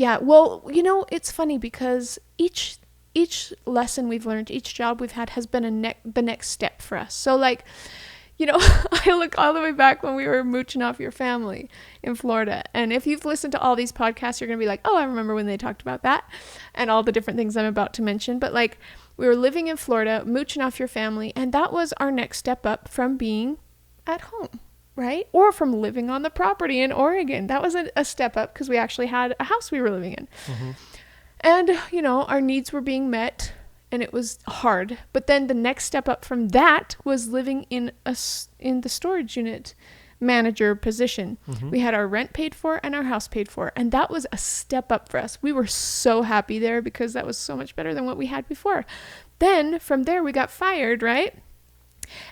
Yeah. Well, it's funny because each lesson we've learned, each job we've had has been the next step for us. So like, I look all the way back when we were mooching off your family in Florida. And if you've listened to all these podcasts, you're going to be like, oh, I remember when they talked about that and all the different things I'm about to mention. But like, we were living in Florida, mooching off your family. And that was our next step up from being at home, right? Or from living on the property in Oregon. That was a step up because we actually had a house we were living in. Mm-hmm. And, our needs were being met. And it was hard. But then the next step up from that was living in the storage unit manager position. Mm-hmm. We had our rent paid for and our house paid for. And that was a step up for us. We were so happy there because that was so much better than what we had before. Then from there we got fired, right?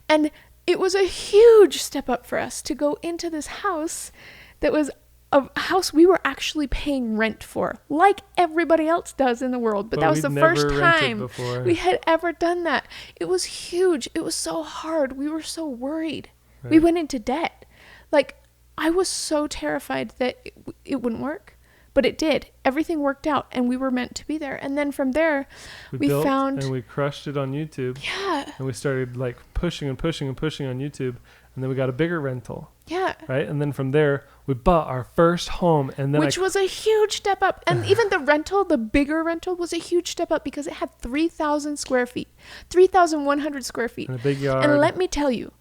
And it was a huge step up for us to go into this house that was a house we were actually paying rent for, like everybody else does in the world. But that was the first time we had ever done that. It was huge. It was so hard. We were so worried. Right. We went into debt. Like, I was so terrified that it wouldn't work, but it did. Everything worked out, and we were meant to be there. And then from there, we found... And we crushed it on YouTube. Yeah. And we started, like, pushing on YouTube. And then we got a bigger rental. Yeah. Right? And then from there, we bought our first home. And then Which was a huge step up. And even the bigger rental was a huge step up because it had 3,000 square feet. 3,100 square feet. And a big yard. And let me tell you,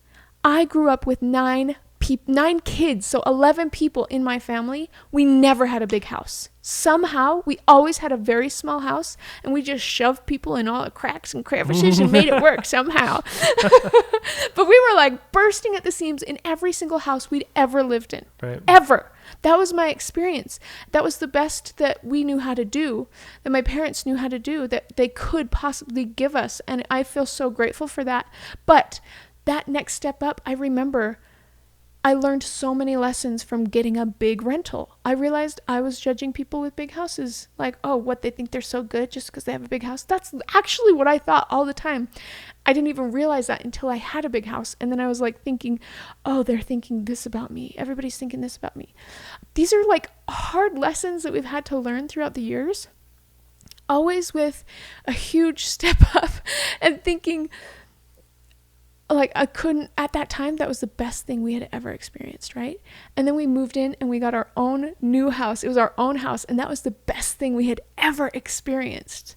I grew up with 9 kids, so 11 people in my family. We never had a big house. Somehow, we always had a very small house, and we just shoved people in all the cracks and crevices and made it work somehow. But we were like bursting at the seams in every single house we'd ever lived in. Right. Ever. That was my experience. That was the best that we knew how to do, that my parents knew how to do, that they could possibly give us. And I feel so grateful for that. But that next step up, I remember I learned so many lessons from getting a big rental. I realized I was judging people with big houses. Like, oh, what, they think they're so good just because they have a big house? That's actually what I thought all the time. I didn't even realize that until I had a big house. And then I was like thinking, oh, they're thinking this about me. Everybody's thinking this about me. These are like hard lessons that we've had to learn throughout the years. Always with a huge step up and thinking, like, I couldn't, at that time, that was the best thing we had ever experienced, right? And then we moved in and we got our own new house. It was our own house, and that was the best thing we had ever experienced.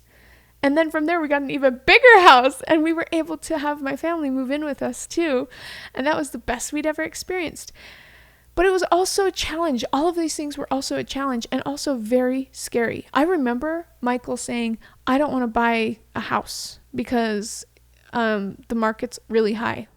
And then from there, we got an even bigger house, and we were able to have my family move in with us too. And that was the best we'd ever experienced. But it was also a challenge. All of these things were also a challenge and also very scary. I remember Michael saying, I don't want to buy a house because the market's really high.